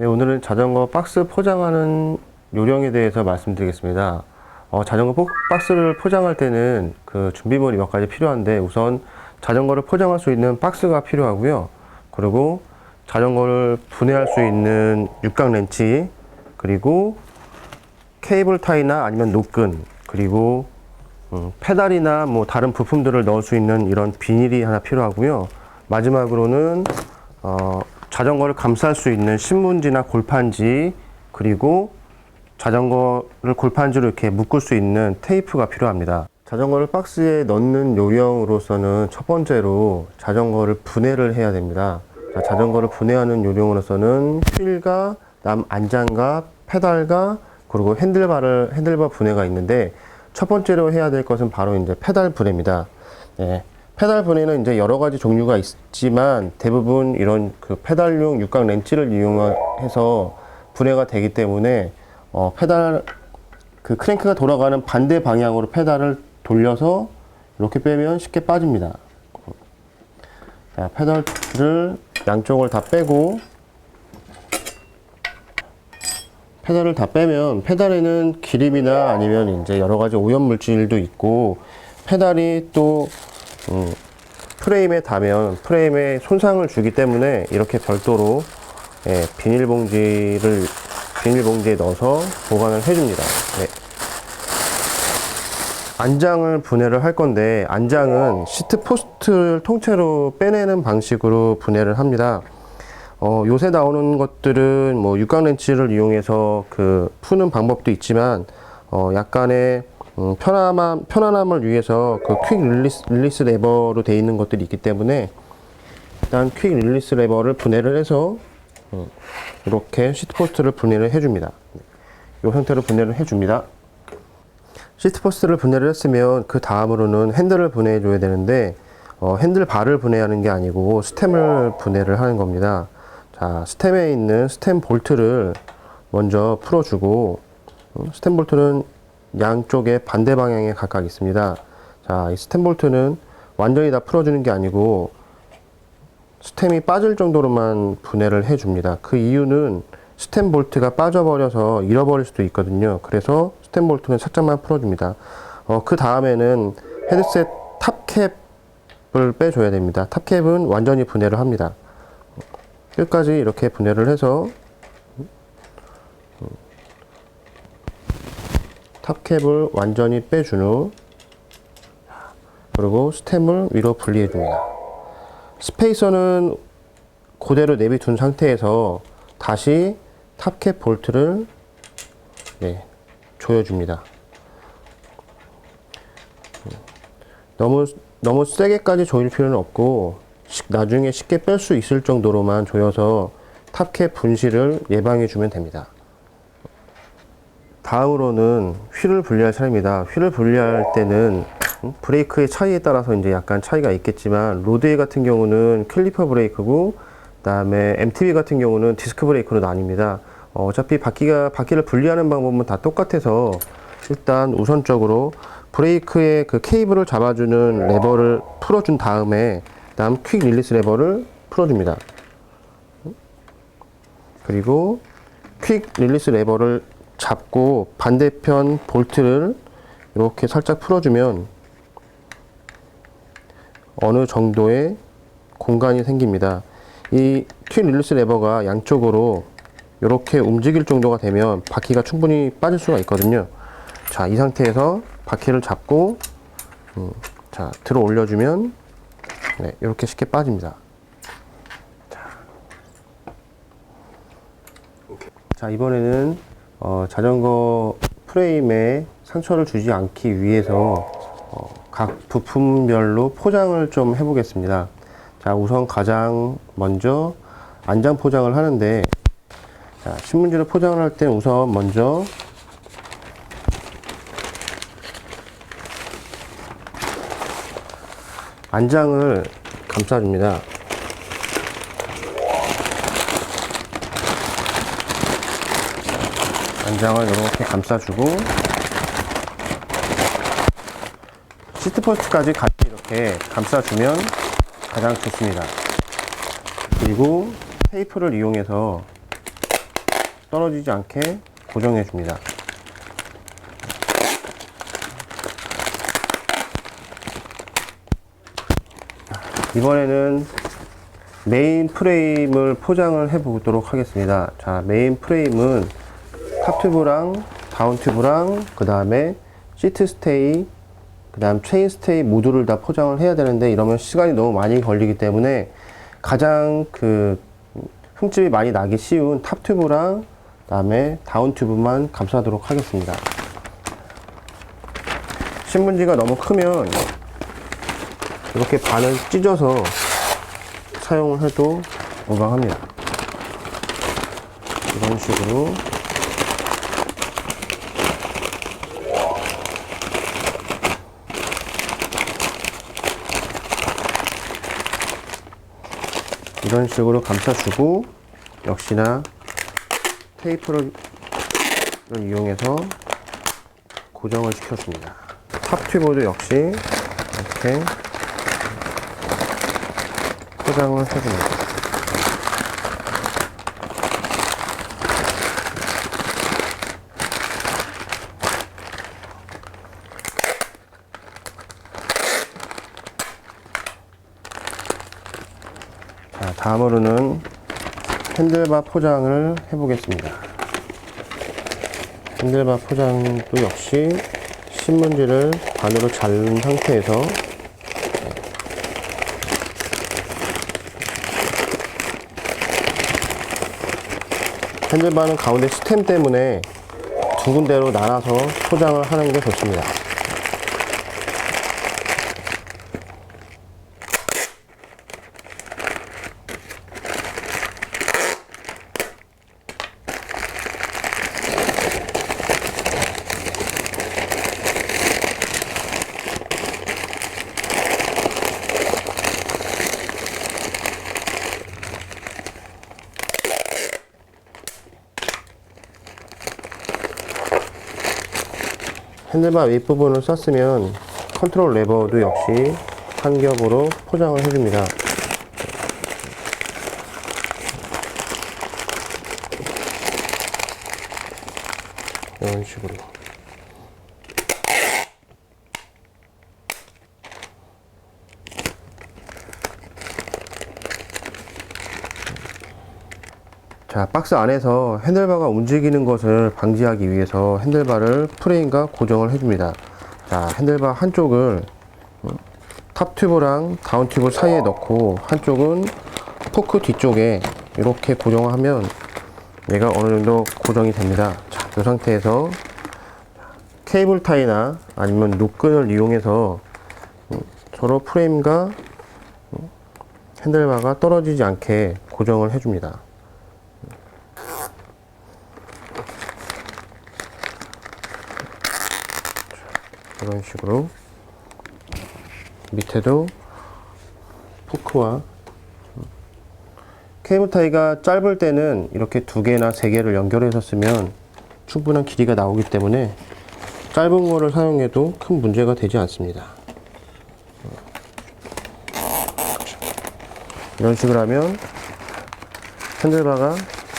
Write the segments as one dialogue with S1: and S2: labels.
S1: 네, 오늘은 자전거 박스 포장하는 요령에 대해서 말씀드리겠습니다. 자전거 박스를 포장할 때는 그 준비물이 몇 가지 필요한데, 우선 자전거를 포장할 수 있는 박스가 필요하고요. 그리고 자전거를 분해할 수 있는 육각 렌치, 그리고 케이블 타이나 아니면 노끈, 그리고 페달이나 뭐 다른 부품들을 넣을 수 있는 이런 비닐이 하나 필요하고요. 마지막으로는 자전거를 감쌀 수 있는 신문지나 골판지, 그리고 자전거를 골판지로 이렇게 묶을 수 있는 테이프가 필요합니다. 자전거를 박스에 넣는 요령으로서는 첫 번째로 자전거를 분해를 해야 됩니다. 자전거를 분해하는 요령으로서는 휠과 안장과 페달과 그리고 핸들바 분해가 있는데, 첫 번째로 해야 될 것은 바로 이제 페달 분해입니다. 네. 페달 분해는 이제 여러 가지 종류가 있지만 대부분 이런 그 페달용 육각 렌치를 이용해서 분해가 되기 때문에 페달 그 크랭크가 돌아가는 반대 방향으로 페달을 돌려서 이렇게 빼면 쉽게 빠집니다. 자, 페달을 양쪽을 다 빼고, 페달을 다 빼면 페달에는 기름이나 아니면 이제 여러 가지 오염 물질도 있고, 페달이 또 프레임에 닿으면 프레임에 손상을 주기 때문에 이렇게 별도로 비닐봉지에 넣어서 보관을 해줍니다. 네. 안장을 분해를 할 건데, 안장은 시트 포스트를 통째로 빼내는 방식으로 분해를 합니다. 요새 나오는 것들은 뭐 육각 렌치를 이용해서 그 푸는 방법도 있지만, 약간의 편안함을 위해서 그 퀵 릴리스 레버로 되어 있는 것들이 있기 때문에, 일단 퀵 릴리스 레버를 분해를 해서 이렇게 시트 포스트를 분해를 해줍니다. 이 상태로 분해를 해줍니다. 시트 포스트를 분해를 했으면 그 다음으로는 핸들을 분해해 줘야 되는데, 핸들 바를 분해하는 게 아니고 스템을 분해를 하는 겁니다. 자, 스템에 있는 스템 볼트를 먼저 풀어주고, 스템 볼트는 양쪽에 반대 방향에 각각 있습니다. 자, 이 스템 볼트는 완전히 다 풀어주는 게 아니고 스템이 빠질 정도로만 분해를 해줍니다. 그 이유는 스템 볼트가 빠져버려서 잃어버릴 수도 있거든요. 그래서 스템 볼트는 살짝만 풀어줍니다. 그 다음에는 헤드셋 탑캡을 빼줘야 됩니다. 탑캡은 완전히 분해를 합니다. 끝까지 이렇게 분해를 해서 탑캡을 완전히 빼준 후, 그리고 스템을 위로 분리해 줍니다. 스페이서는 그대로 내비둔 상태에서 다시 탑캡 볼트를 조여줍니다. 너무 세게까지 조일 필요는 없고, 나중에 쉽게 뺄 수 있을 정도로만 조여서 탑캡 분실을 예방해 주면 됩니다. 다음으로는 휠을 분리할 차례입니다. 휠을 분리할 때는 브레이크의 차이에 따라서 이제 약간 차이가 있겠지만, 로드웨이 같은 경우는 캘리퍼 브레이크고, 그다음에 MTB 같은 경우는 디스크 브레이크로 나뉩니다. 어차피 바퀴를 분리하는 방법은 다 똑같아서, 일단 우선적으로 브레이크의 그 케이블을 잡아주는 레버를 풀어준 다음에, 다음 퀵 릴리스 레버를 풀어줍니다. 그리고 퀵 릴리스 레버를 잡고 반대편 볼트를 이렇게 살짝 풀어주면 어느 정도의 공간이 생깁니다. 이 퀵 릴리스 레버가 양쪽으로 이렇게 움직일 정도가 되면 바퀴가 충분히 빠질 수가 있거든요. 자, 이 상태에서 바퀴를 잡고 자, 들어 올려주면 이렇게 쉽게 빠집니다. 자, 이번에는 자전거 프레임에 상처를 주지 않기 위해서 각 부품별로 포장을 좀 해보겠습니다. 자, 우선 가장 먼저 안장 포장을 하는데, 자, 신문지를 포장을 할 때 우선 먼저 안장을 감싸줍니다. 안장을 이렇게 감싸주고, 시트 포스트까지 같이 이렇게 감싸주면 가장 좋습니다. 그리고 테이프를 이용해서 떨어지지 않게 고정해 줍니다. 이번에는 메인 프레임을 포장을 해 보도록 하겠습니다. 자, 메인 프레임은 탑 튜브랑 다운 튜브랑 그 다음에 시트 스테이, 그 다음 체인 스테이 모두를 다 포장을 해야 되는데, 이러면 시간이 너무 많이 걸리기 때문에 가장 흠집이 많이 나기 쉬운 탑 튜브랑 그 다음에 다운 튜브만 감싸도록 하겠습니다. 신문지가 너무 크면 이렇게 반을 찢어서 사용을 해도 무방합니다. 이런 식으로 감싸주고, 역시나 테이프를 이용해서 고정을 시켜줍니다. 탑 튜브도 역시 이렇게 포장을 해줍니다. 자, 다음으로는 핸들바 포장을 해보겠습니다. 핸들바 포장도 역시 신문지를 반으로 자른 상태에서 핸들바는 가운데 스템 때문에 두 군데로 나눠서 포장을 하는 게 좋습니다. 핸들바 윗부분을 썼으면 컨트롤 레버도 역시 한 겹으로 포장을 해줍니다. 이런 식으로. 자, 박스 안에서 핸들바가 움직이는 것을 방지하기 위해서 핸들바를 프레임과 고정을 해줍니다. 자, 핸들바 한쪽을 탑 튜브랑 다운 튜브 사이에 넣고 한쪽은 포크 뒤쪽에 이렇게 고정을 하면 얘가 어느 정도 고정이 됩니다. 자, 이 상태에서 케이블 타이나 아니면 룩끈을 이용해서 서로 프레임과 핸들바가 떨어지지 않게 고정을 해줍니다. 이런 식으로 밑에도 포크와 케이블 타이가 짧을 때는 이렇게 두 개나 세 개를 연결해서 쓰면 충분한 길이가 나오기 때문에 짧은 거를 사용해도 큰 문제가 되지 않습니다. 이런 식으로 하면 핸들바가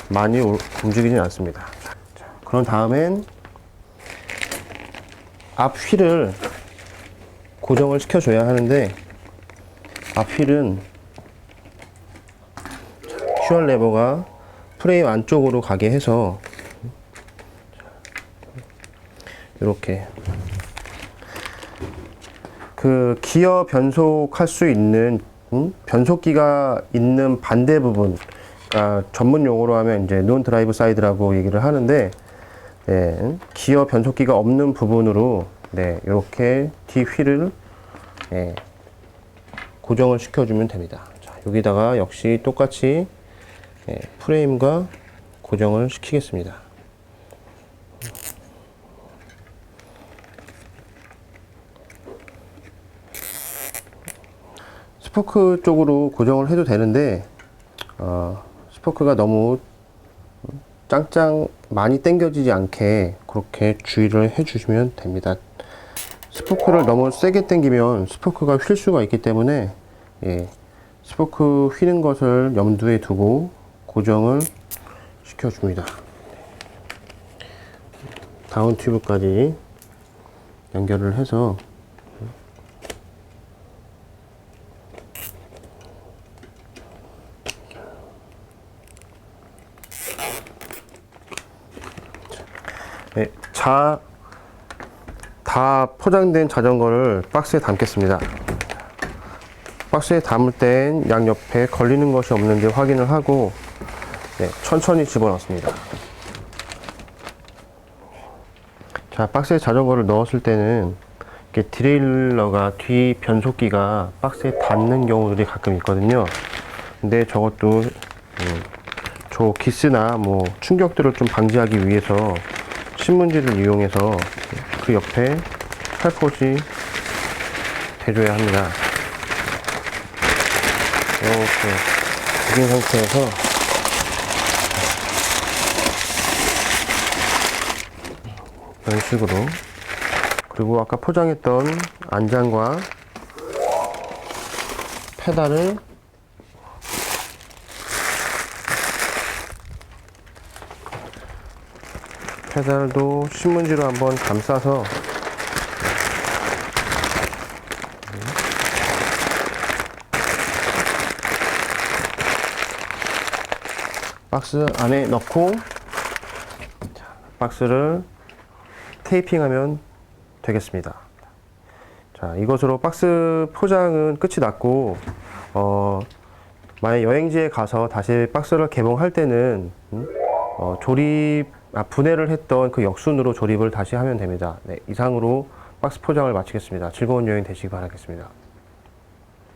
S1: 많이 움직이지 않습니다. 자, 그런 다음엔 앞 휠을 고정을 시켜줘야 하는데, 앞 휠은 퓨얼 레버가 프레임 안쪽으로 가게 해서 이렇게 기어 변속할 수 있는 변속기가 있는 반대 부분, 그러니까 전문 용어로 하면 이제 논 드라이브 사이드라고 얘기를 하는데, 네, 기어 변속기가 없는 부분으로 이렇게 뒤 휠을 고정을 시켜주면 됩니다. 자, 여기다가 역시 똑같이 프레임과 고정을 시키겠습니다. 스포크 쪽으로 고정을 해도 되는데, 스포크가 너무 짱짱 많이 당겨지지 않게 그렇게 주의를 해 주시면 됩니다. 스포크를 너무 세게 당기면 스포크가 휠 수가 있기 때문에 스포크 휘는 것을 염두에 두고 고정을 시켜줍니다. 다운 튜브까지 연결을 해서 네, 다 포장된 자전거를 박스에 담겠습니다. 박스에 담을 땐 양옆에 걸리는 것이 없는지 확인을 하고 네, 천천히 집어넣습니다. 자, 박스에 자전거를 넣었을 때는 이렇게 디레일러가 뒤 변속기가 박스에 닿는 경우들이 가끔 있거든요. 근데 저것도 저 기스나 뭐 충격들을 좀 방지하기 위해서 신문지를 이용해서 그 옆에 살포시 대줘야 합니다. 이렇게 죽인 상태에서 이런 식으로, 그리고 아까 포장했던 안장과 페달도 신문지로 한번 감싸서 박스 안에 넣고 박스를 테이핑하면 되겠습니다. 자, 이것으로 박스 포장은 끝이 났고, 만약 여행지에 가서 다시 박스를 개봉할 때는 분해를 했던 그 역순으로 조립을 다시 하면 됩니다. 네, 이상으로 박스 포장을 마치겠습니다. 즐거운 여행 되시기 바라겠습니다.